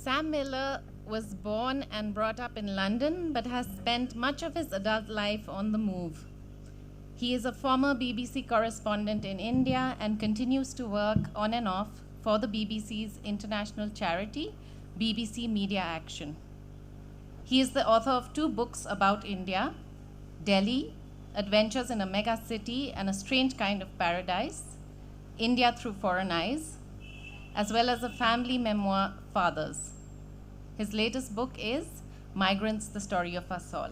Sam Miller was born and brought up in London, but has spent much of his adult life on the move. He is a former BBC correspondent in India and continues to work on and off for the BBC's international charity, BBC Media Action. He is the author of 2 books about India, Delhi, Adventures in a Mega City and a Strange Kind of Paradise, India Through Foreign Eyes, as well as a family memoir, Fathers. His latest book is Migrants, the Story of Us All.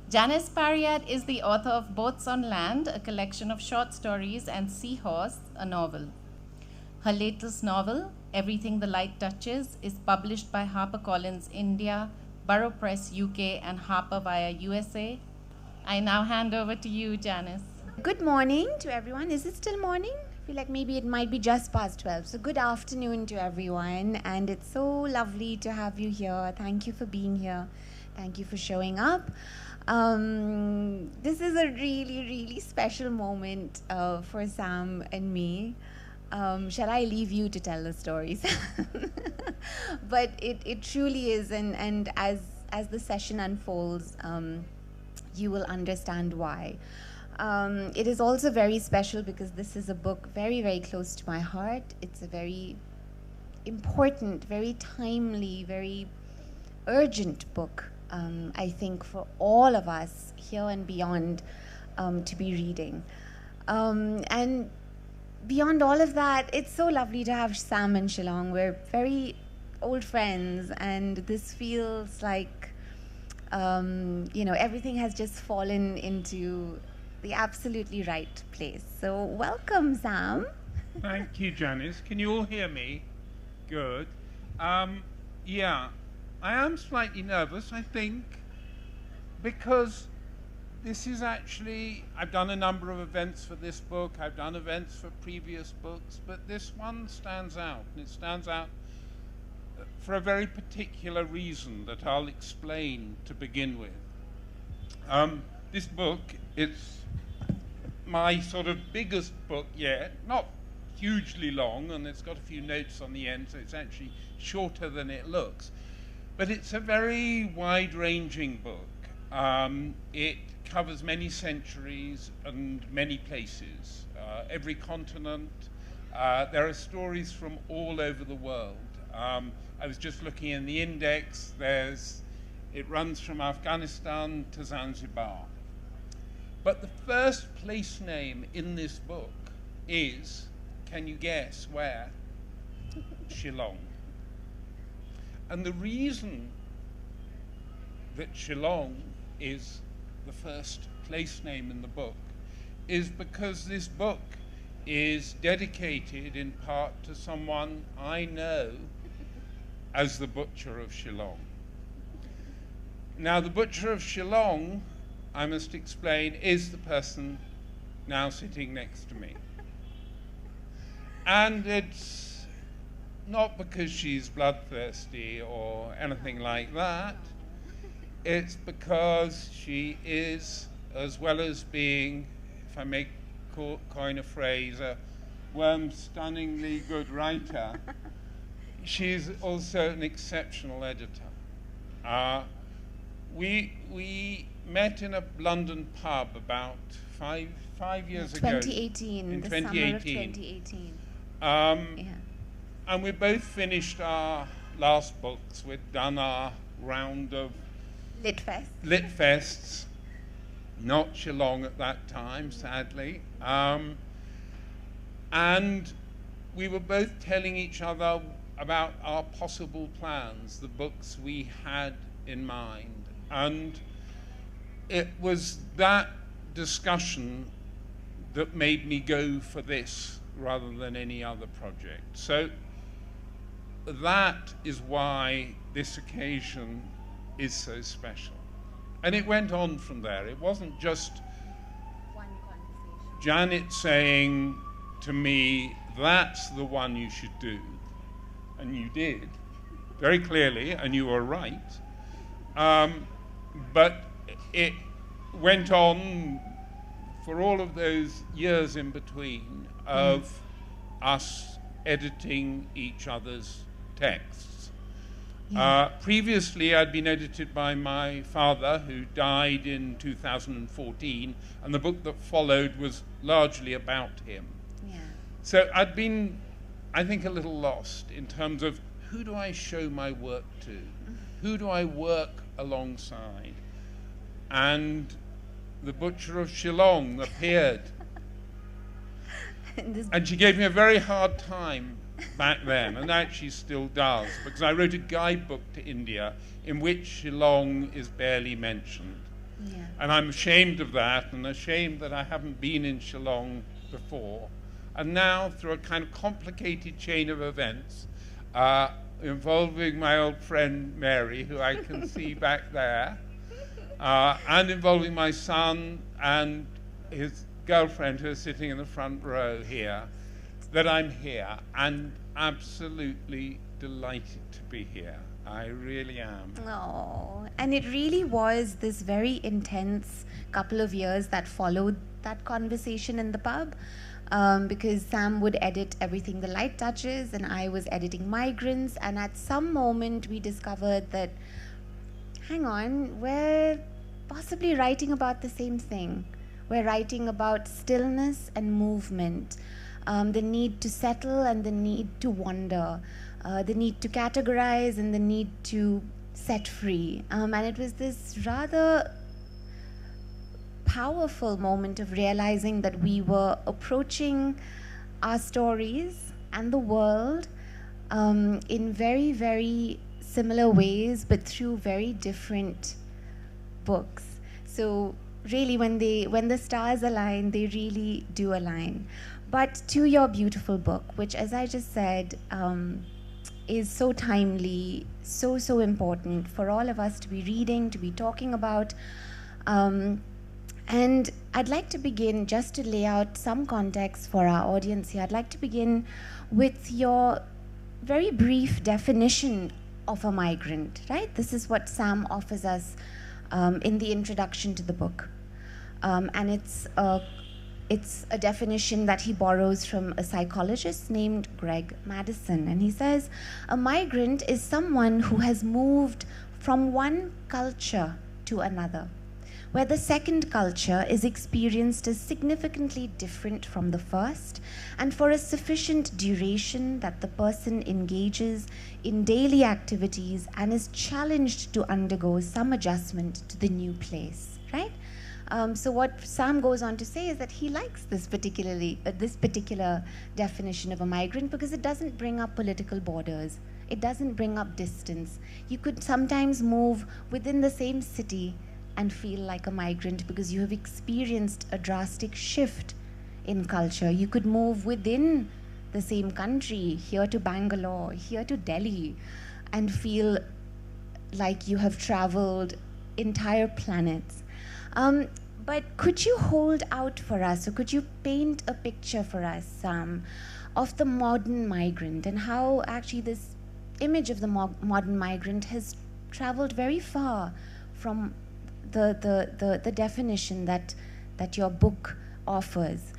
Janice Pariat is the author of Boats on Land, a collection of short stories, and Seahorse, a novel. Her latest novel, Everything the Light Touches, is published by HarperCollins India, Burrow Press UK, and Harper via USA. I now hand over to you, Janice. Good morning to everyone. Is it still morning? I feel like maybe it might be just past 12. So good afternoon to everyone. And it's so lovely to have you here. Thank you for being here. Thank you for showing up. This is a really, really special moment for Sam and me. Shall I leave you to tell the stories? But it truly is, and as the session unfolds, you will understand why. It is also very special because this is a book very, very close to my heart. It's a very important, very timely, very urgent book, I think, for all of us here and beyond to be reading. And beyond all of that, it's so lovely to have Sam and Shillong. We're very old friends, and this feels like, everything has just fallen into the absolutely right place. So welcome, Sam. Thank you, Janice. Can you all hear me? Good. Yeah, I am slightly nervous, I think, because this is actually, I've done a number of events for this book, I've done events for previous books, but this one stands out, and it stands out for a very particular reason that I'll explain to begin with. This book, it's my sort of biggest book yet, not hugely long, and it's got a few notes on the end, so it's actually shorter than it looks. But it's a very wide-ranging book. It covers many centuries and many places, every continent. There are stories from all over the world. I was just looking in the index. It runs from Afghanistan to Zanzibar. But the first place name in this book is, can you guess where? Shillong. And the reason that Shillong is the first place name in the book is because this book is dedicated in part to someone I know as the Butcher of Shillong. Now, the Butcher of Shillong, I must explain, is the person now sitting next to me. And it's not because she's bloodthirsty or anything like that. It's because she is, as well as being, if I may coin a phrase, a worm-stunningly good writer, she's also an exceptional editor. We met in a London pub about five years ago. 2018, in the 2018. summer of 2018. And we both finished our last books. We'd done our round of Lit fests, not Shillong at that time, sadly. And we were both telling each other about our possible plans, the books we had in mind. And it was that discussion that made me go for this rather than any other project. So that is why this occasion is so special. And it went on from there. It wasn't just one conversation. Janet saying to me, that's the one you should do. And you did, very clearly, and you were right. But it went on for all of those years in between of us editing each other's texts. Yeah. Previously, I'd been edited by my father, who died in 2014, and the book that followed was largely about him. Yeah. So I'd been, I think, a little lost in terms of who do I show my work to? Who do I work alongside? And the Butcher of Shillong appeared. And she gave me a very hard time back then, and that she still does, because I wrote a guidebook to India in which Shillong is barely mentioned. Yeah. And I'm ashamed of that, and ashamed that I haven't been in Shillong before. And now, through a kind of complicated chain of events, involving my old friend Mary, who I can see back there, and involving my son and his girlfriend, who is sitting in the front row here, that I'm here, and absolutely delighted to be here. I really am. Oh, and it really was this very intense couple of years that followed that conversation in the pub, because Sam would edit Everything the Light Touches, and I was editing Migrants, and at some moment we discovered that, hang on, we're possibly writing about the same thing. We're writing about stillness and movement, the need to settle and the need to wander, the need to categorize and the need to set free. And it was this rather powerful moment of realizing that we were approaching our stories and the world in very, very similar ways, but through very different books. So really, when the stars align, they really do align. But to your beautiful book, which, as I just said, is so timely, so important for all of us to be reading, to be talking about. And I'd like to begin, just to lay out some context for our audience here, I'd like to begin with your very brief definition of a migrant, right? This is what Sam offers us in the introduction to the book. And it's a definition that he borrows from a psychologist named Greg Madison. And he says, a migrant is someone who has moved from one culture to another, where the second culture is experienced as significantly different from the first, and for a sufficient duration that the person engages in daily activities and is challenged to undergo some adjustment to the new place, right? So what Sam goes on to say is that he likes this particular definition of a migrant because it doesn't bring up political borders. It doesn't bring up distance. You could sometimes move within the same city and feel like a migrant because you have experienced a drastic shift in culture. You could move within the same country, here to Bangalore, here to Delhi, and feel like you have traveled entire planets. But could you hold out for us, or could you paint a picture for us of the modern migrant and how actually this image of the modern migrant has traveled very far from the definition that your book offers,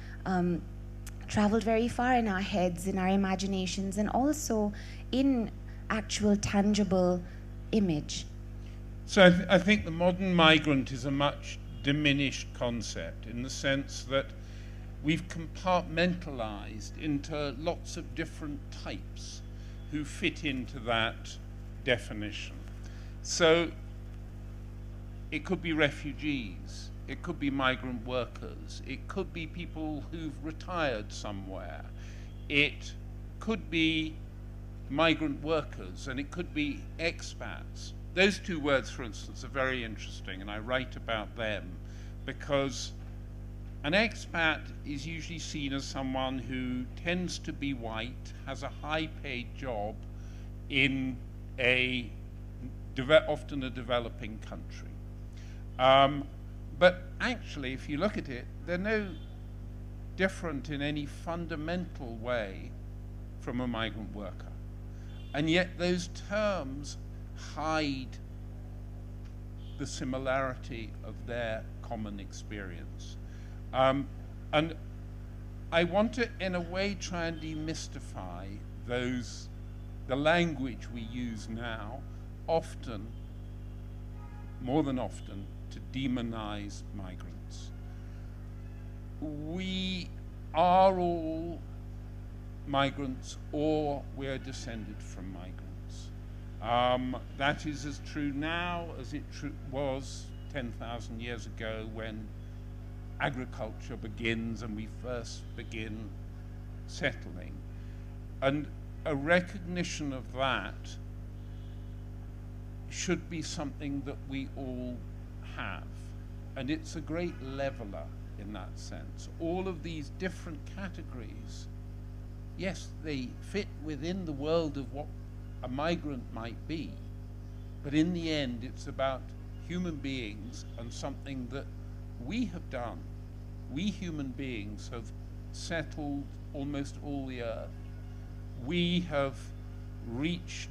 traveled very far in our heads, in our imaginations, and also in actual tangible image? So I think the modern migrant is a much diminished concept in the sense that we've compartmentalized into lots of different types who fit into that definition. So it could be refugees, it could be migrant workers, it could be people who've retired somewhere, it could be migrant workers, and it could be expats. Those two words, for instance, are very interesting, and I write about them because an expat is usually seen as someone who tends to be white, has a high-paid job in often a developing country. But actually, if you look at it, they're no different in any fundamental way from a migrant worker. And yet those terms hide the similarity of their common experience. And I want to, in a way, try and demystify the language we use now, often, more than often, to demonize migrants. We are all migrants, or we're descended from migrants. That is as true now as it was 10,000 years ago, when agriculture begins and we first begin settling. And a recognition of that should be something that we all have. And it's a great leveler in that sense. All of these different categories, yes, they fit within the world of what a migrant might be, but in the end it's about human beings and something that we have done. We human beings have settled almost all the earth. We have reached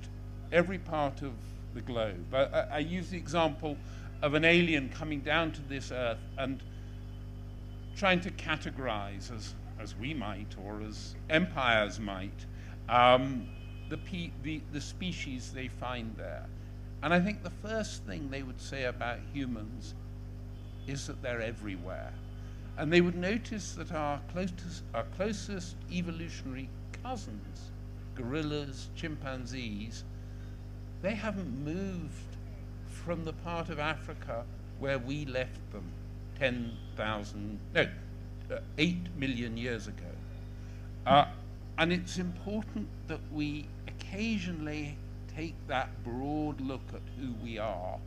every part of the globe. I use the example of an alien coming down to this earth and trying to categorize, as we might, or as empires might, the species they find there. And I think the first thing they would say about humans is that they're everywhere. And they would notice that our closest evolutionary cousins, gorillas, chimpanzees, they haven't moved from the part of Africa where we left them 8 million years ago. And it's important that we occasionally take that broad look at who we are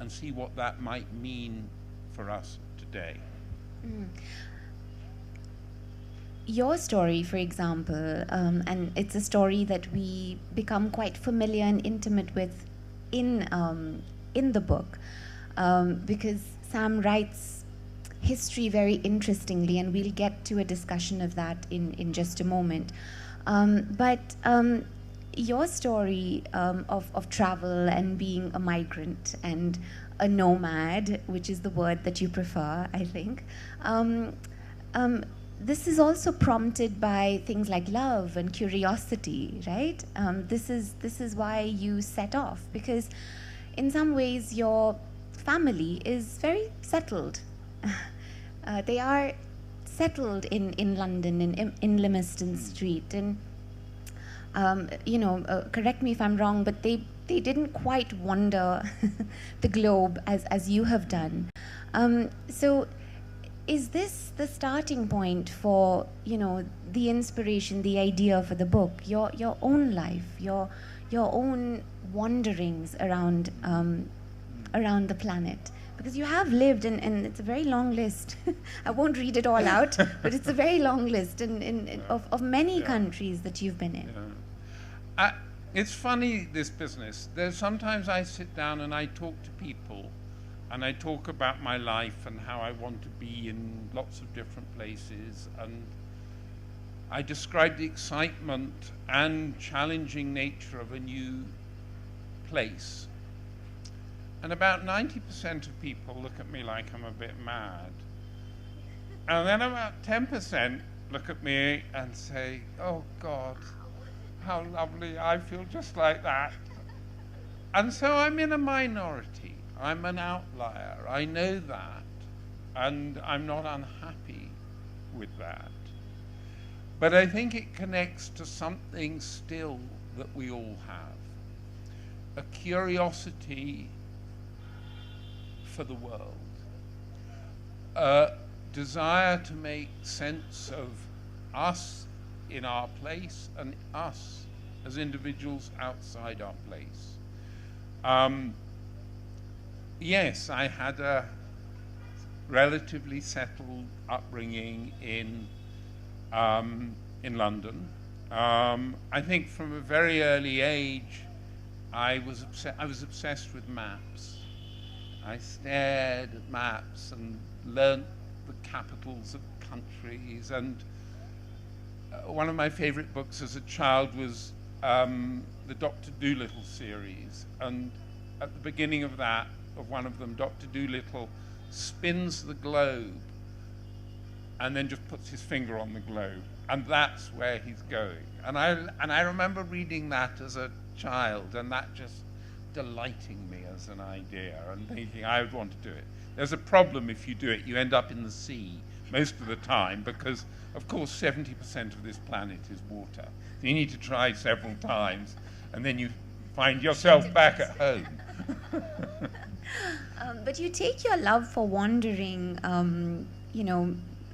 and see what that might mean for us today. Mm. Your story, for example, and it's a story that we become quite familiar and intimate with in the book, because Sam writes history very interestingly, and we'll get to a discussion of that in just a moment. But your story of travel and being a migrant and a nomad, which is the word that you prefer, I think, this is also prompted by things like love and curiosity, right? This is why you set off, because in some ways your family is very settled. They are settled in London, in Livingston Street, and correct me if I'm wrong, but they didn't quite wander the globe as you have done. So is this the starting point for, the inspiration, the idea for the book, your own life, your own wanderings around the planet? Because you have lived, and it's a very long list. I won't read it all out, but it's a very long list of many countries that you've been in. Yeah. It's funny, this business. Sometimes I sit down and I talk to people, and I talk about my life and how I want to be in lots of different places, and I describe the excitement and challenging nature of a new place. And about 90% of people look at me like I'm a bit mad. And then about 10% look at me and say, oh God, how lovely, I feel just like that. And so I'm in a minority. I'm an outlier. I know that. And I'm not unhappy with that. But I think it connects to something still that we all have. A curiosity for the world. A desire to make sense of us in our place and us as individuals outside our place. Yes, I had a relatively settled upbringing in London. I think from a very early age, I was obsessed with maps. I stared at maps and learnt the capitals of countries. And one of my favorite books as a child was the Dr. Dolittle series. And at the beginning of one of them, Dr. Dolittle spins the globe and then just puts his finger on the globe, and that's where he's going. And I remember reading that as a child, and that just delighting me as an idea, and thinking I would want to do it. There's a problem if you do it. You end up in the sea most of the time, because, of course, 70% of this planet is water. So you need to try several times, and then you find yourself back at home. But you take your love for wandering,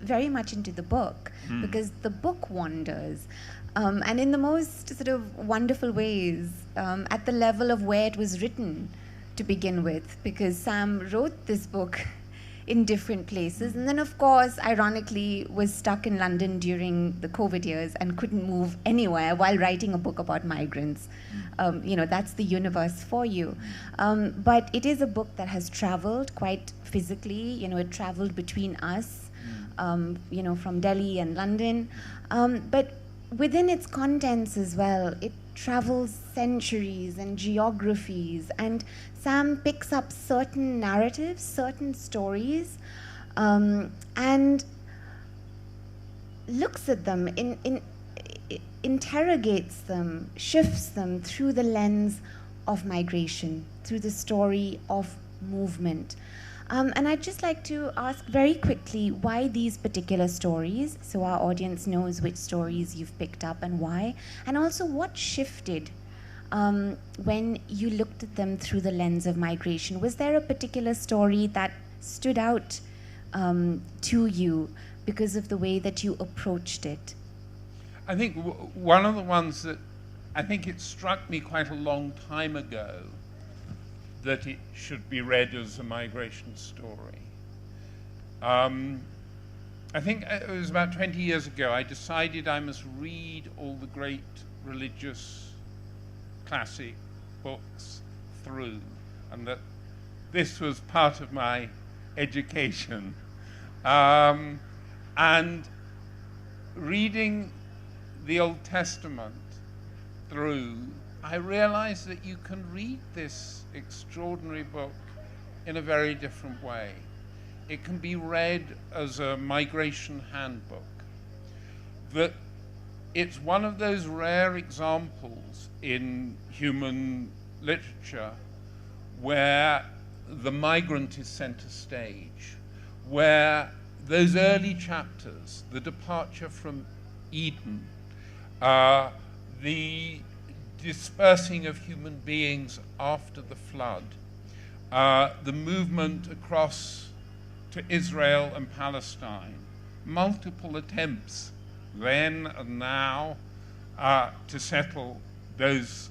very much into the book, because the book wanders, and in the most sort of wonderful ways, at the level of where it was written to begin with, because Sam wrote this book in different places, and then of course ironically was stuck in London during the COVID years and couldn't move anywhere while writing a book about migrants. That's the universe for you. But it is a book that has traveled quite physically. It traveled between us, from Delhi and London, but within its contents as well, it travels centuries and geographies, and Sam picks up certain narratives, certain stories, and looks at them, interrogates them, shifts them through the lens of migration, through the story of movement. And I'd just like to ask very quickly why these particular stories, so our audience knows which stories you've picked up and why, and also what shifted when you looked at them through the lens of migration. Was there a particular story that stood out to you because of the way that you approached it? I think one of the ones that I think it struck me quite a long time ago that it should be read as a migration story. I think it was about 20 years ago, I decided I must read all the great religious classic books through, and that this was part of my education. And reading the Old Testament through, I realized that you can read this extraordinary book in a very different way. It can be read as a migration handbook. That it's one of those rare examples in human literature where the migrant is center stage, where those early chapters, the departure from Eden, the dispersing of human beings after the flood, the movement across to Israel and Palestine, multiple attempts then and now to settle those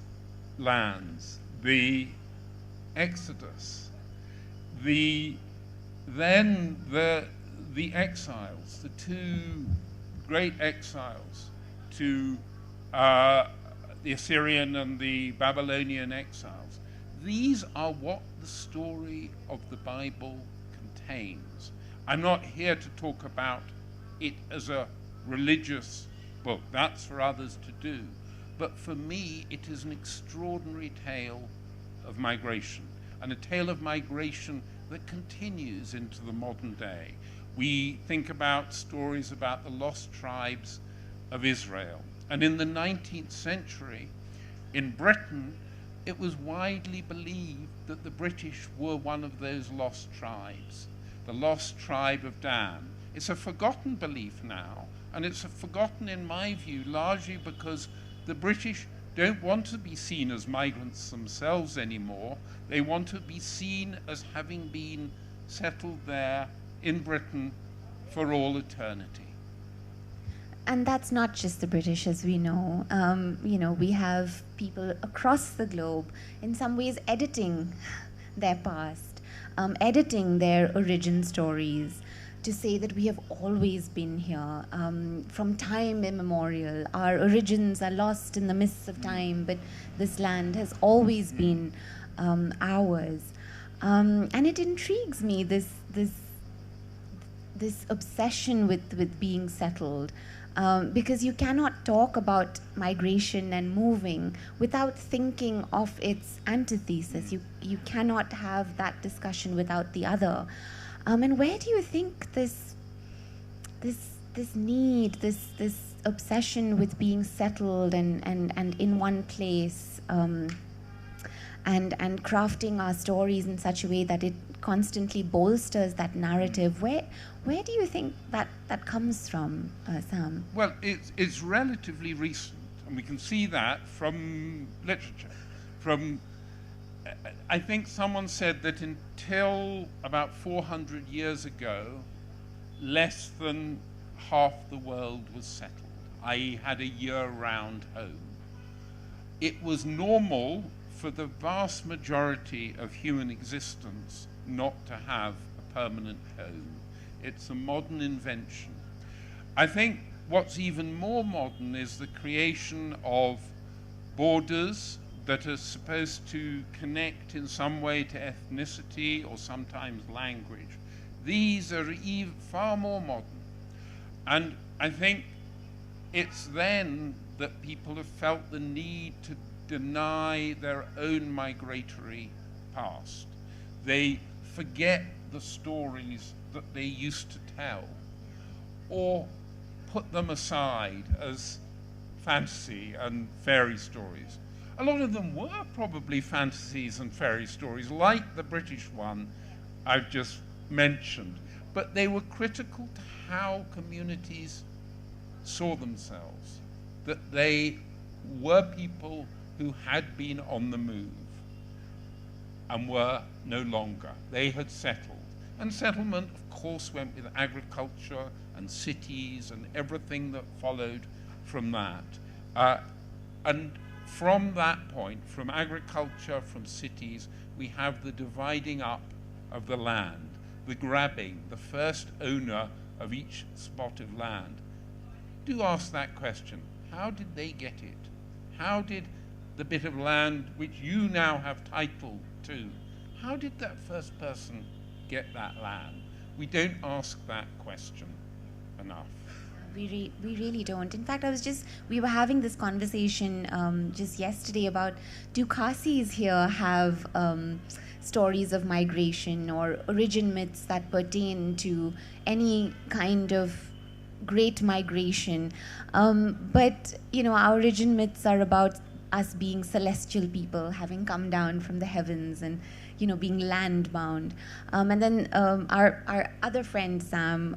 lands, the Exodus, the exiles, the two great exiles to the Assyrian and the Babylonian exiles. These are what the story of the Bible contains. I'm not here to talk about it as a religious book. That's for others to do. But for me, it is an extraordinary tale of migration, and a tale of migration that continues into the modern day. We think about stories about the lost tribes of Israel. And in the 19th century, in Britain, it was widely believed that the British were one of those lost tribes, the lost tribe of Dan. It's a forgotten belief now, and it's forgotten, in my view, largely because the British don't want to be seen as migrants themselves anymore. They want to be seen as having been settled there in Britain for all eternity. And that's not just the British, as we know. We have people across the globe, in some ways, editing their past, editing their origin stories to say that we have always been here from time immemorial. Our origins are lost in the mists of time, but this land has always been ours. And it intrigues me, this obsession with being settled. Because you cannot talk about migration and moving without thinking of its antithesis. You cannot have that discussion without the other. And where do you think this this need, this obsession with being settled and in one place, and crafting our stories in such a way that it constantly bolsters that narrative. Where do you think that comes from, Sam? Well, it's relatively recent, and we can see that from literature. I think someone said that until about 400 years ago, less than half the world was settled, i.e. had a year-round home. It was normal for the vast majority of human existence not to have a permanent home. It's a modern invention. I think what's even more modern is the creation of borders that are supposed to connect in some way to ethnicity or sometimes language. These are far more modern. And I think it's then that people have felt the need to deny their own migratory past. They forget the stories that they used to tell, or put them aside as fantasy and fairy stories. A lot of them were probably fantasies and fairy stories, like the British one I've just mentioned, but they were critical to how communities saw themselves, that they were people who had been on the move and were no longer. They had settled. And settlement, of course, went with agriculture and cities and everything that followed from that. And from that point, from agriculture, from cities, we have the dividing up of the land, the grabbing, the first owner of each spot of land. Do ask that question. How did they get it? How did the bit of land which you now have title to, how did that first person get that land? We don't ask that question enough. We really don't. In fact, we were having this conversation just yesterday about, do Khasis here have stories of migration or origin myths that pertain to any kind of great migration? But, our origin myths are about us being celestial people, having come down from the heavens and, being land-bound. And then our other friend, Sam,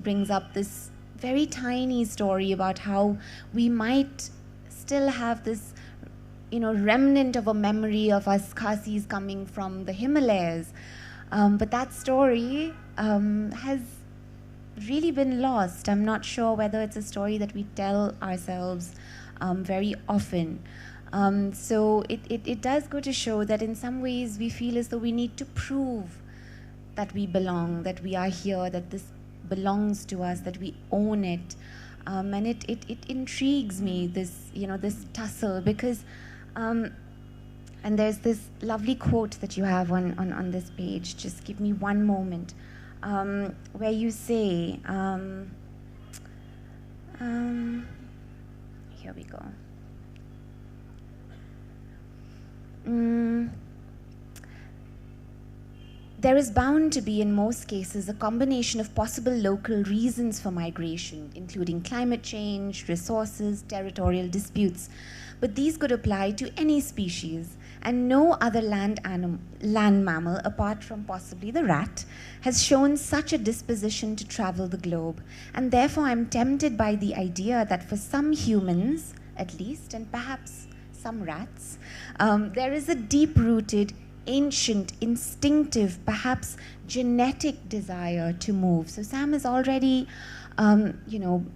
brings up this very tiny story about how we might still have this, remnant of a memory of us Khasis coming from the Himalayas. But that story has really been lost. I'm not sure whether it's a story that we tell ourselves very often. So it does go to show that in some ways we feel as though we need to prove that we belong, that we are here, that this belongs to us, that we own it. And it intrigues me, this tussle, because and there's this lovely quote that you have on this page. Just give me one moment, where you say, here we go. There is bound to be, in most cases, a combination of possible local reasons for migration, including climate change, resources, territorial disputes. But these could apply to any species, and no other land mammal, apart from possibly the rat, has shown such a disposition to travel the globe. And therefore, I'm tempted by the idea that for some humans, at least, and perhaps some rats, there is a deep-rooted, ancient, instinctive, perhaps genetic desire to move. So Sam has already,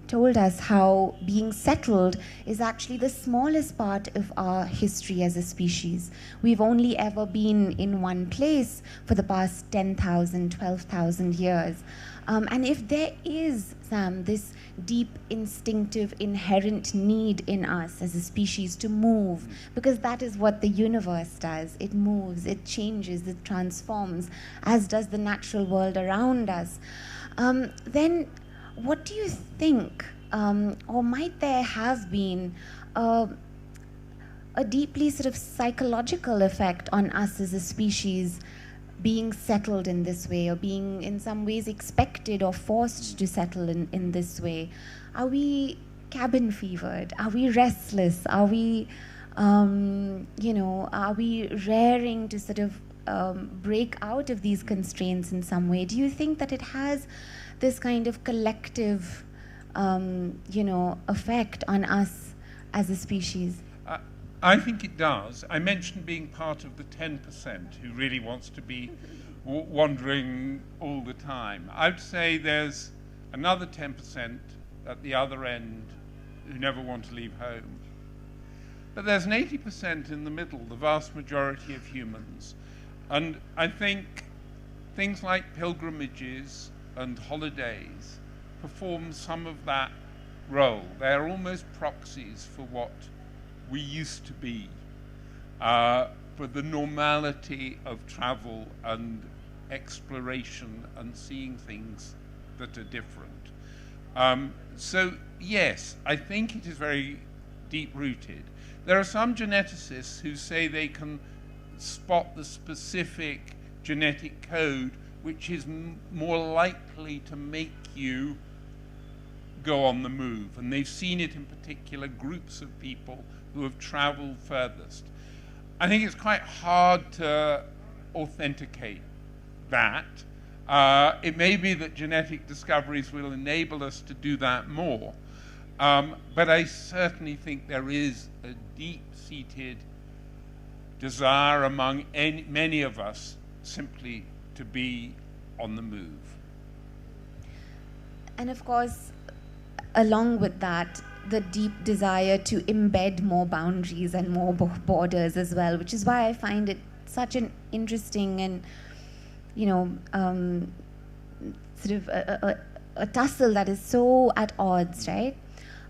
told us how being settled is actually the smallest part of our history as a species. We've only ever been in one place for the past 10,000, 12,000 years. And if there is, Sam, this deep, instinctive, inherent need in us as a species to move, because that is what the universe does. It moves, it changes, it transforms, as does the natural world around us. Then what do you think, or might there have been a deeply sort of psychological effect on us as a species being settled in this way, or being in some ways expected or forced to settle in this way? Are we cabin fevered? Are we restless? Are we, are we raring to sort of break out of these constraints in some way? Do you think that it has this kind of collective, effect on us as a species? I think it does. I mentioned being part of the 10% who really wants to be wandering all the time. I'd say there's another 10% at the other end who never want to leave home. But there's an 80% in the middle, the vast majority of humans. And I think things like pilgrimages and holidays perform some of that role. They're almost proxies for what we used to be, for the normality of travel and exploration and seeing things that are different. So yes, I think it is very deep-rooted. There are some geneticists who say they can spot the specific genetic code which is more likely to make you go on the move, and they've seen it in particular groups of people who have traveled furthest. I think it's quite hard to authenticate that. It may be that genetic discoveries will enable us to do that more, but I certainly think there is a deep-seated desire among many of us simply to be on the move. And of course, along with that, the deep desire to embed more boundaries and more borders as well, which is why I find it such an interesting and, sort of a tussle that is so at odds, right?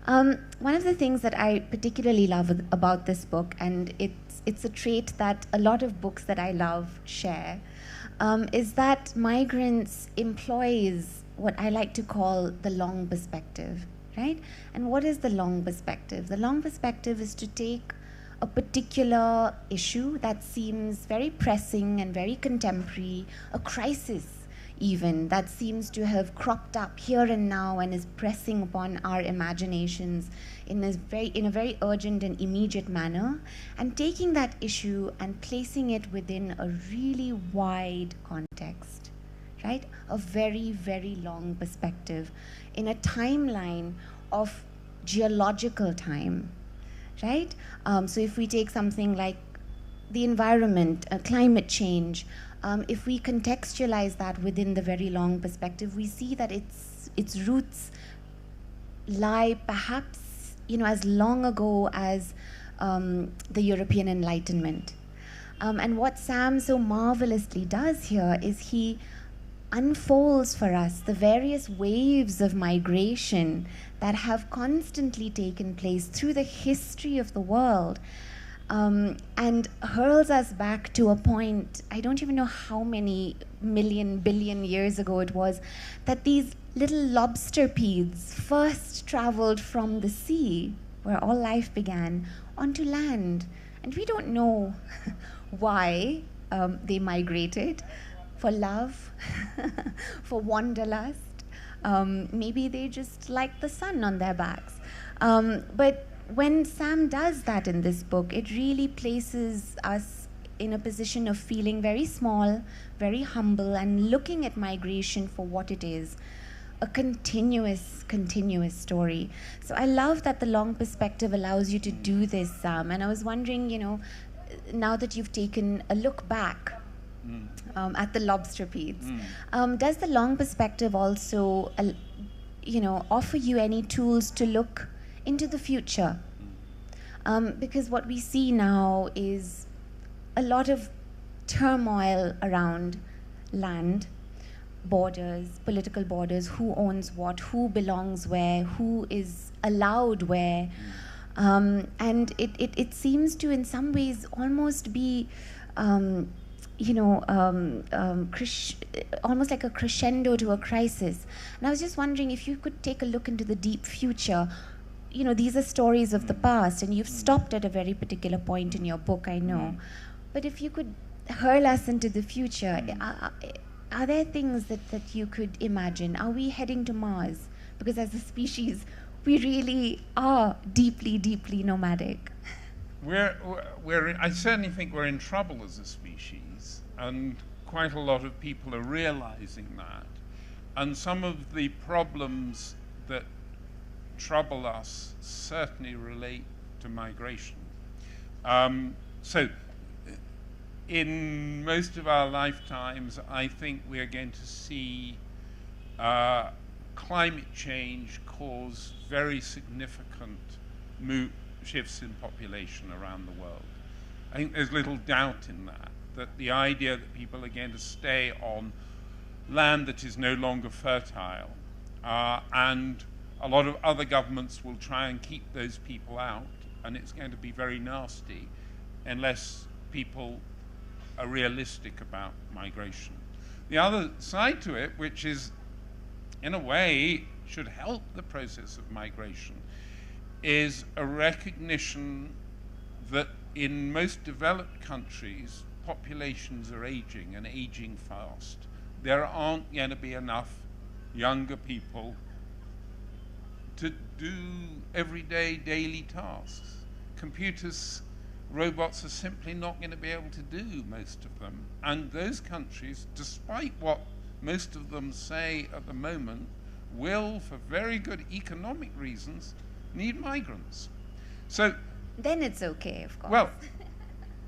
One of the things that I particularly love about this book, and it's a trait that a lot of books that I love share, is that Migrants employs what I like to call the long perspective, right? And what is the long perspective? The long perspective is to take a particular issue that seems very pressing and very contemporary, a crisis even that seems to have cropped up here and now and is pressing upon our imaginations in a very urgent and immediate manner, and taking that issue and placing it within a really wide context, right? A very, very long perspective in a timeline of geological time, right? So if we take something like the environment, climate change, if we contextualize that within the very long perspective, we see that its roots lie perhaps, as long ago as the European Enlightenment. And what Sam so marvelously does here is he unfolds for us the various waves of migration that have constantly taken place through the history of the world, and hurls us back to a point, I don't even know how many million, billion years ago it was, that these little lobsterpedes first traveled from the sea, where all life began, onto land. And we don't know why they migrated. For love, for wanderlust. Maybe they just like the sun on their backs. But when Sam does that in this book, it really places us in a position of feeling very small, very humble, and looking at migration for what it is, a continuous story. So I love that the long perspective allows you to do this, Sam. And I was wondering, now that you've taken a look back at the lobsterpedes, does the long perspective also, offer you any tools to look into the future? Because what we see now is a lot of turmoil around land, borders, political borders, who owns what, who belongs where, who is allowed where. And it seems to, in some ways, almost be almost like a crescendo to a crisis. And I was just wondering if you could take a look into the deep future. These are stories of the past, and you've stopped at a very particular point in your book, I know. But if you could hurl us into the future, are there things that you could imagine? Are we heading to Mars? Because as a species, we really are deeply, deeply nomadic. I certainly think we're in trouble as a species, and quite a lot of people are realizing that. And some of the problems that trouble us certainly relate to migration. So in most of our lifetimes, I think we're going to see climate change cause very significant shifts in population around the world. I think there's little doubt in that the idea that people are going to stay on land that is no longer fertile, and a lot of other governments will try and keep those people out, and it's going to be very nasty unless people are realistic about migration. The other side to it, which is in a way should help the process of migration, is a recognition that in most developed countries, populations are aging and aging fast. There aren't going to be enough younger people to do everyday daily tasks. Computers, robots are simply not going to be able to do most of them. And those countries, despite what most of them say at the moment, will, for very good economic reasons, need migrants. So then it's okay, of course. Well,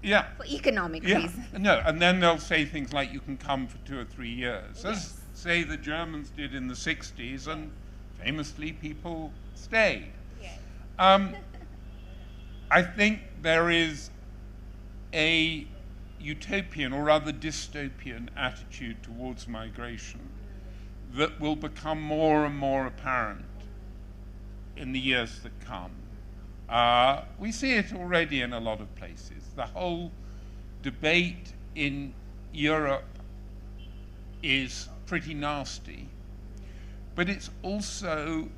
yeah. For economic reasons. No, and then they'll say things like you can come for 2 or 3 years, Yes. as say the Germans did in the 60s, and famously people stayed. Yes. I think there is a utopian, or rather dystopian, attitude towards migration that will become more and more apparent in the years that come. We see it already in a lot of places. The whole debate in Europe is pretty nasty, but it's also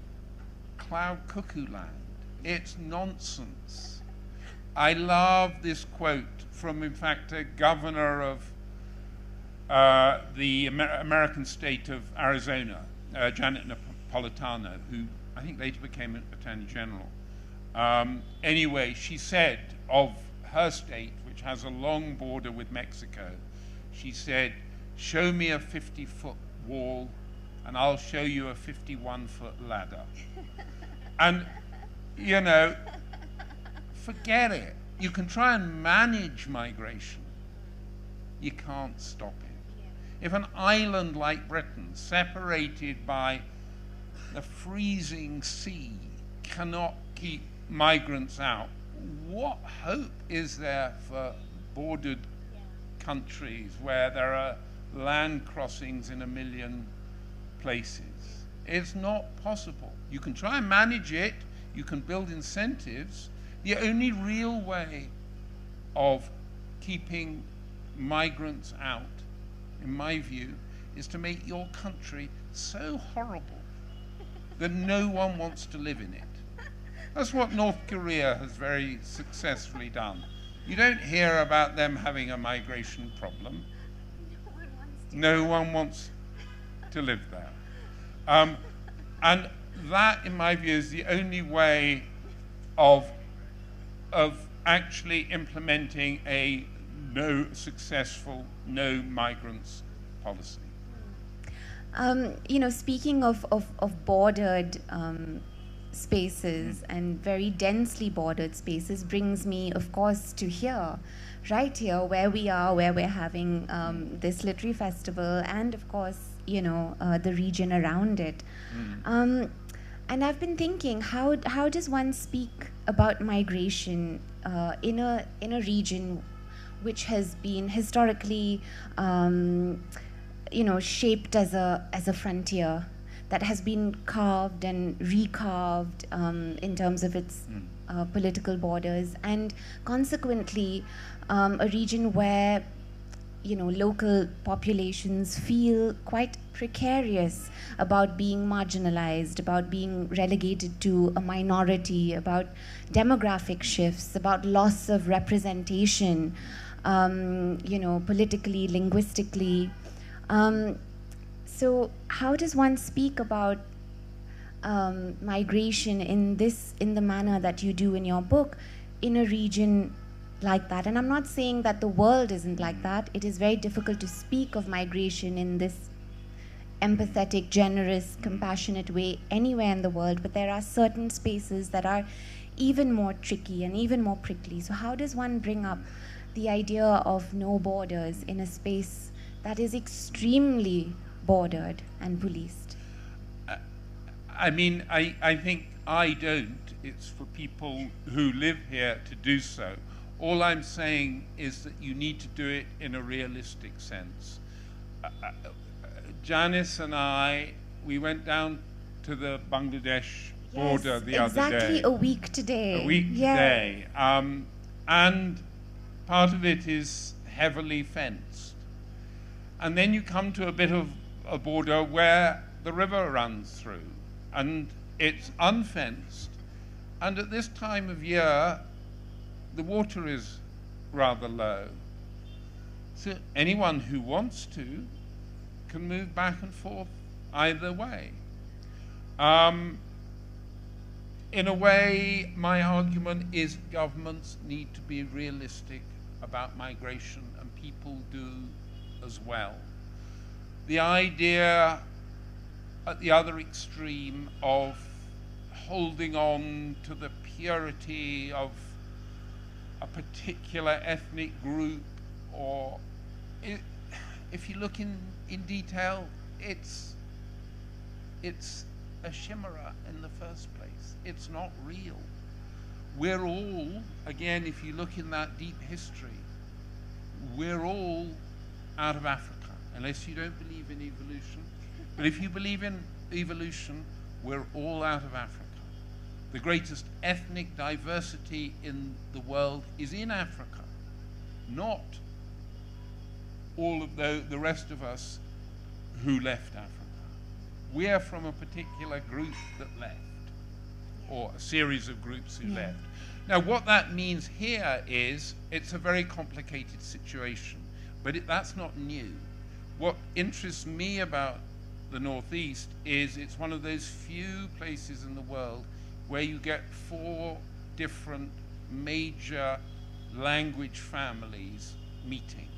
cloud cuckoo land. It's nonsense. I love this quote from, in fact, a governor of the American state of Arizona, Janet Napolitano, who I think later became an attorney general. Anyway, she said of her state, which has a long border with Mexico, she said, "Show me a 50-foot wall and I'll show you a 51-foot ladder." And, you know, forget it. You can try and manage migration. You can't stop it. If an island like Britain, separated by the freezing sea, cannot keep migrants out, what hope is there for bordered countries where there are land crossings in 1 million places? It's not possible. You can try and manage it, you can build incentives. The only real way of keeping migrants out, in my view, is to make your country so horrible that no one wants to live in it. That's what North Korea has very successfully done. You don't hear about them having a migration problem. No one wants to live there. And that, in my view, is the only way of actually implementing a successful no migrants policy. You know, speaking of bordered spaces and very densely bordered spaces brings me, of course, to here, right here, where we are, where we're having this literary festival, and of course, you know, the region around it. And I've been thinking, how does one speak about migration in a region which has been historically, you know, shaped as a frontier that has been carved and recarved in terms of its political borders, and consequently a region where, you know, local populations feel quite precarious about being marginalized, about being relegated to a minority, about demographic shifts, about loss of representation. politically, linguistically. So how does one speak about migration in the manner that you do in your book in a region like that? And I'm not saying that the world isn't like that. It is very difficult to speak of migration in this empathetic, generous, compassionate way anywhere in the world, but there are certain spaces that are even more tricky and even more prickly. So how does one bring up the idea of no borders in a space that is extremely bordered and policed? I mean, I think I don't. It's for people who live here to do so. All I'm saying is that you need to do it in a realistic sense. Janice and we went down to the Bangladesh border the other day. Exactly a week today. A week today. And part of it is heavily fenced. And then you come to a bit of a border where the river runs through, and it's unfenced. And at this time of year, the water is rather low. So anyone who wants to can move back and forth either way. In a way, my argument is governments need to be realistic about migration, and people do as well. The idea at the other extreme of holding on to the purity of a particular ethnic group, or if you look in detail, it's a chimera in the first place. It's not real. We're all, again, if you look in that deep history, we're all out of Africa, unless you don't believe in evolution. But if you believe in evolution, we're all out of Africa. The greatest ethnic diversity in the world is in Africa, not all of the rest of us who left Africa. We're from a particular group that left, or a series of groups who left. Now, what that means here is it's a very complicated situation, but that's not new. What interests me about the Northeast is it's one of those few places in the world where you get 4 different major language families meeting.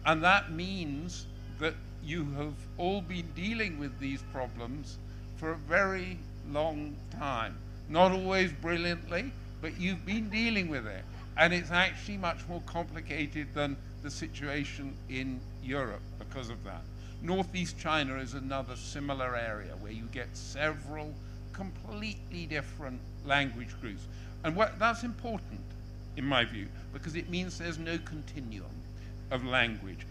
And that means that you have all been dealing with these problems for a very long time. Not always brilliantly, but you've been dealing with it. And it's actually much more complicated than the situation in Europe because of that. Northeast China is another similar area where you get several completely different language groups. And that's important, in my view, because it means there's no continuum of language.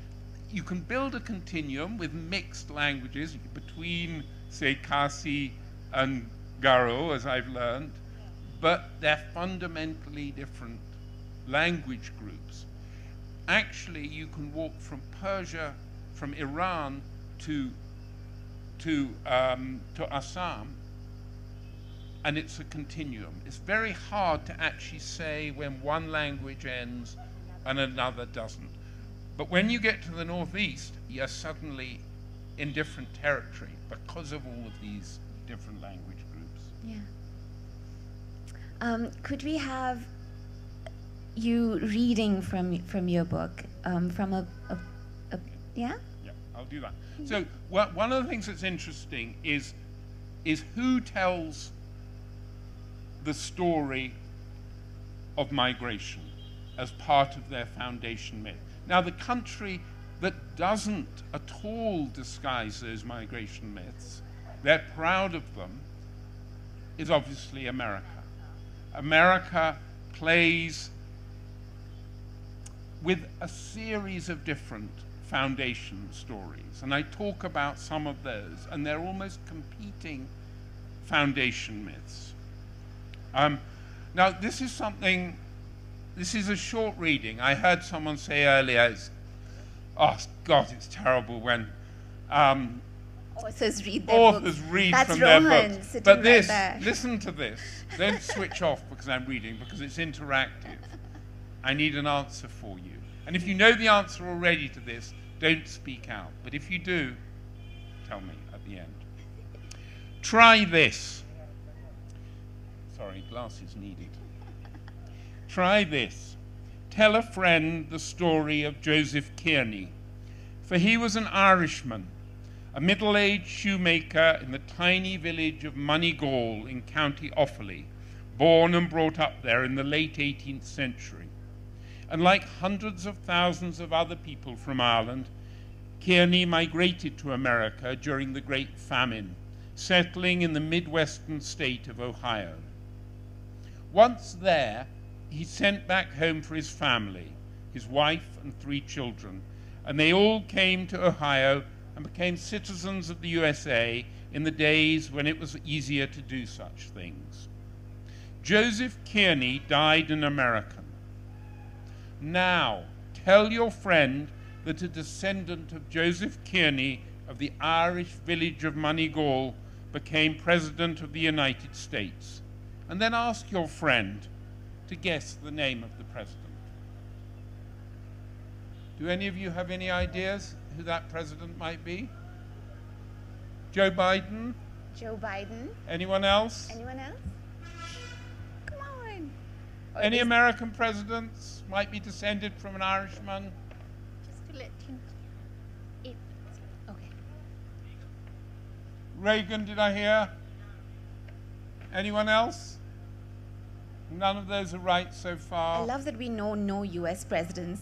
You can build a continuum with mixed languages between, say, Khasi and Garo, as I've learned, but they're fundamentally different language groups. Actually, you can walk from Persia, from Iran to Assam, and it's a continuum. It's very hard to actually say when one language ends and another doesn't. But when you get to the Northeast, you're suddenly in different territory because of all of these different language groups. Yeah. Could we have you reading from your book, from a yeah? Yeah, I'll do that. So one of the things that's interesting is who tells the story of migration as part of their foundation myth. Now, the country that doesn't at all disguise those migration myths, they're proud of them, is obviously America. America plays with a series of different foundation stories, and I talk about some of those, and they're almost competing foundation myths. Now, this is a short reading. I heard someone say earlier, oh God, it's terrible when authors read That's from Rohan their books. sitting But right this, there. Listen to this, listen to this. Don't switch off because I'm reading, because it's interactive. This, listen to this. Don't switch off because I'm reading, because it's interactive. This, listen to this. Don't switch off because I'm reading, because it's interactive. This, listen to this. Don't switch off because I'm reading, because it's interactive. I need an answer for you. And if you know the answer already to this, don't speak out. But if you do, tell me at the end. Try this. Sorry, glasses needed. Try this. Tell a friend the story of Joseph Kearney, for he was an Irishman, a middle-aged shoemaker in the tiny village of Moneygall in County Offaly, born and brought up there in the late 18th century. And like hundreds of thousands of other people from Ireland, Kearney migrated to America during the Great Famine, settling in the Midwestern state of Ohio. Once there, he sent back home for his family, his wife and 3 children, and they all came to Ohio and became citizens of the USA in the days when it was easier to do such things. Joseph Kearney died an American. Now, tell your friend that a descendant of Joseph Kearney of the Irish village of Moneygall became President of the United States. And then ask your friend to guess the name of the president. Do any of you have any ideas who that president might be? Joe Biden? Joe Biden. Anyone else? Anyone else? Come on. Any American presidents might be descended from an Irishman? Just to let you know. Okay. Reagan, did I hear? Anyone else? None of those are right so far. I love that we know no US presidents.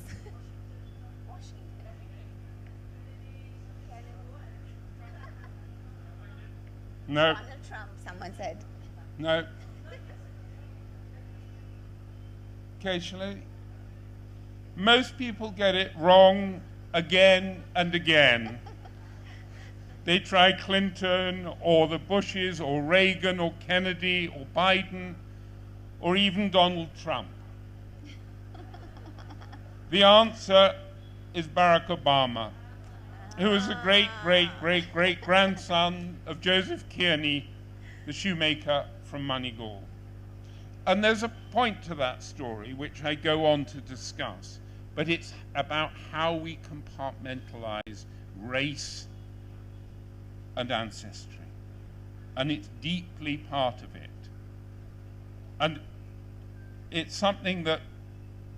No. Donald Trump, someone said. No. Occasionally. Most people get it wrong again and again. They try Clinton or the Bushes or Reagan or Kennedy or Biden or even Donald Trump. The answer is Barack Obama, who is the great-great-great-great-grandson of Joseph Kearney, the shoemaker from Moneygall. And there's a point to that story which I go on to discuss, but it's about how we compartmentalize race and ancestry. And it's deeply part of it. And it's something that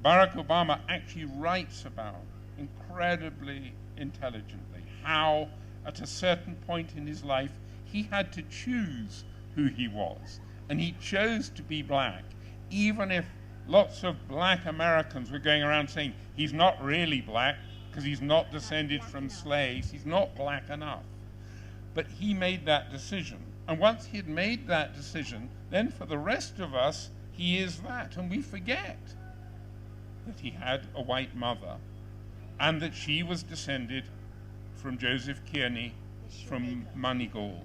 Barack Obama actually writes about incredibly intelligently, how at a certain point in his life he had to choose who he was, and he chose to be black, even if lots of black Americans were going around saying he's not really black because he's not descended from slaves, he's not black enough. But he made that decision, and once he had made that decision, then for the rest of us he is that, and we forget that he had a white mother and that she was descended from Joseph Kearney from Moneygall.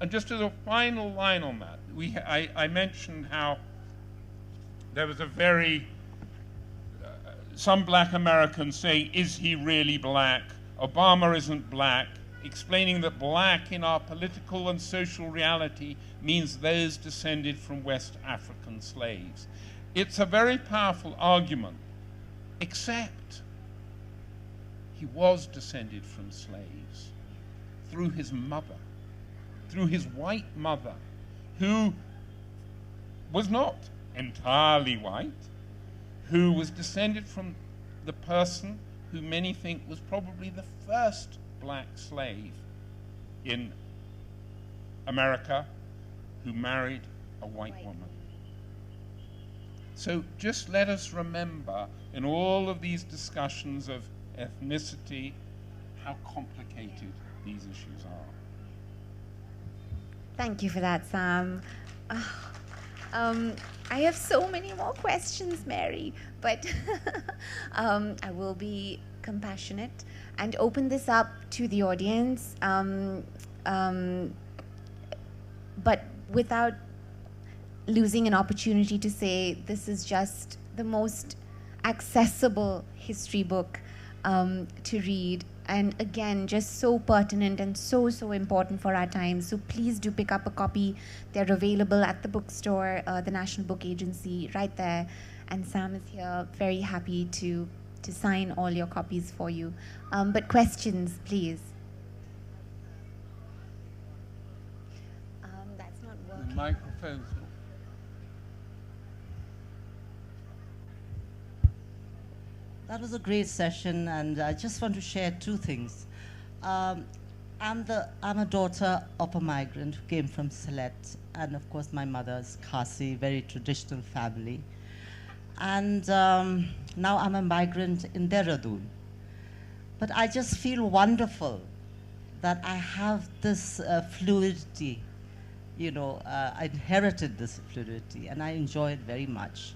And just as a final line on that, I mentioned how there was a some black Americans saying, is he really black? Obama isn't black, explaining that black in our political and social reality means those descended from West African slaves. It's a very powerful argument, except he was descended from slaves through his mother, through his white mother, who was not entirely white, who was descended from the person who many think was probably the first black slave in America, who married a white woman. So just let us remember in all of these discussions of ethnicity how complicated these issues are. Thank you for that, Sam. I have so many more questions, Mary, but I will be compassionate and open this up to the audience, but without losing an opportunity to say this is just the most accessible history book to read And again, just so pertinent and so, so important for our times. So please do pick up a copy. They're available at the bookstore, the National Book Agency, right there. And Sam is here, very happy to sign all your copies for you. But questions, please. That's not working. The microphone's not. That was a great session, and I just want to share two things. I'm a daughter of a migrant who came from Sylhet, and of course my mother's Khasi, very traditional family. And now I'm a migrant in Dehradun. But I just feel wonderful that I have this fluidity, you know, I inherited this fluidity, and I enjoy it very much.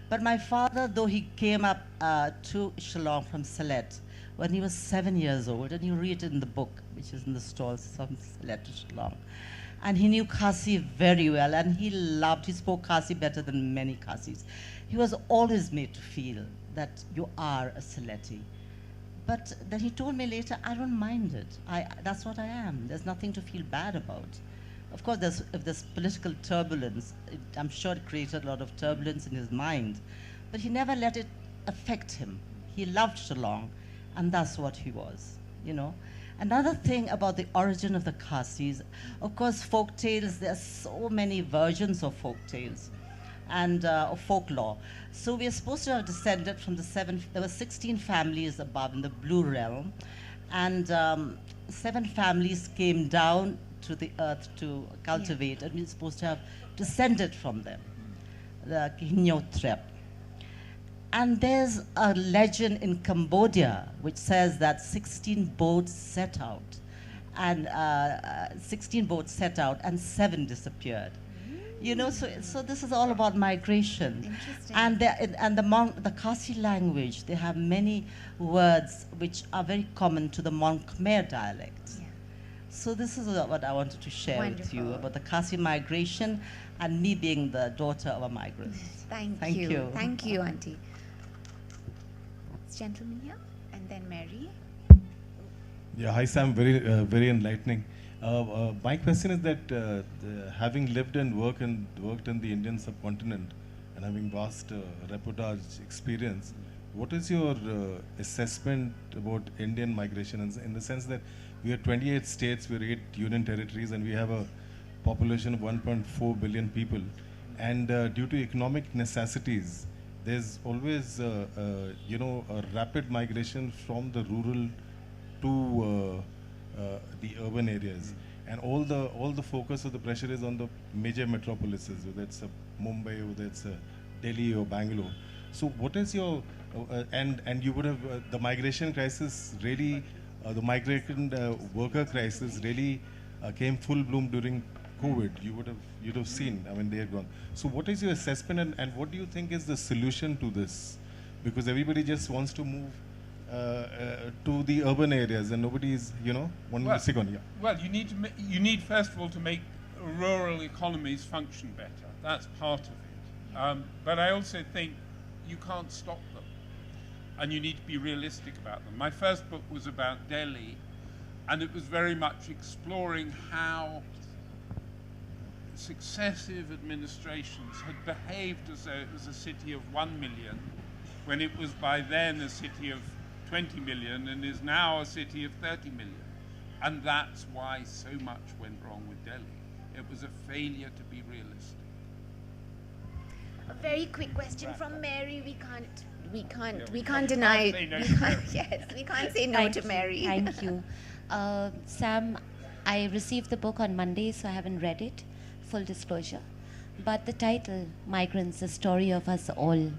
But my father, though he came up to Shillong from Sylhet when he was 7 years old, and you read it in the book, which is in the stalls from Sylhet to Shillong, and he knew Khasi very well, and he spoke Khasi better than many Khasis. He was always made to feel that you are a Sylheti. But then he told me later, I don't mind it. That's what I am. There's nothing to feel bad about. Of course, if there's political turbulence, I'm sure it created a lot of turbulence in his mind, but he never let it affect him. He loved Shillong, and that's what he was, you know. Another thing about the origin of the Khasis, of course, folk tales, there are so many versions of folk tales and of folklore. So we are supposed to have descended from there were 16 families above in the blue realm, and 7 families came down to the earth to cultivate, and we're supposed to have descended from them, the Kinyotrep. And there's a legend in Cambodia which says that 16 boats set out, and 7 disappeared. You know, so this is all about migration. Interesting. And the Khasi language, they have many words which are very common to the Mon Khmer dialect. Yeah. So this is what I wanted to share with you Wonderful. about the Khasi migration and me being the daughter of a migrant. Thank you. Thank you, Auntie. This gentleman here, and then Mary. Yeah, hi Sam, very enlightening. My question is that having lived and worked in the Indian subcontinent and having vast reportage experience, what is your assessment about Indian migration in the sense that we are 28 states, we are 8 union territories, and we have a population of 1.4 billion people, and due to economic necessities, there's always you know, a rapid migration from the rural to the urban areas, and all the focus of the pressure is on the major metropolises, whether it's Mumbai, whether it's Delhi or Bangalore. So what is your and you would have the migration crisis really, the migrant worker crisis really came full bloom during COVID. You'd have seen. I mean, they had gone. So what is your assessment, and what do you think is the solution to this? Because everybody just wants to move to the urban areas, and nobody is, you know, second. Yeah. Well, you need first of all to make rural economies function better. That's part of it. But I also think you can't stop them, and you need to be realistic about them. My first book was about Delhi, and it was very much exploring how successive administrations had behaved as though it was a city of 1 million, when it was by then a city of 20 million and is now a city of 30 million. And that's why so much went wrong with Delhi. It was a failure to be realistic. A very quick question from Mary. We can't Can't deny. say no We to can't, Mary. yes, we can't say no to Mary. Thank you. Sam, I received the book on Monday, so I haven't read it, full disclosure. But the title, Migrants, a Story of Us All.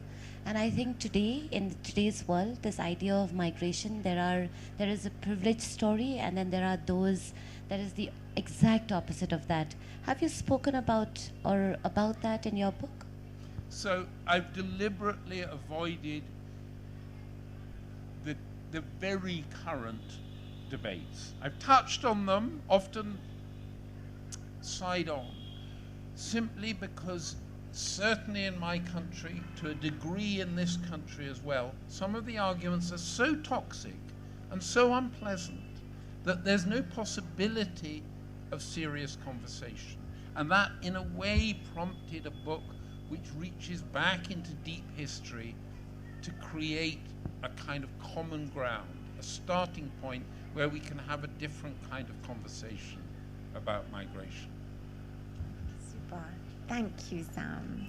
And I think today, in today's world, this idea of migration, there is a privileged story, and then there are those that is the exact opposite of that. Have you spoken about that in your book? So I've deliberately avoided the very current debates. I've touched on them, often side on, simply because certainly in my country, to a degree in this country as well, some of the arguments are so toxic and so unpleasant that there's no possibility of serious conversation. And that, in a way, prompted a book which reaches back into deep history to create a kind of common ground, a starting point where we can have a different kind of conversation about migration. Super. Thank you, Sam.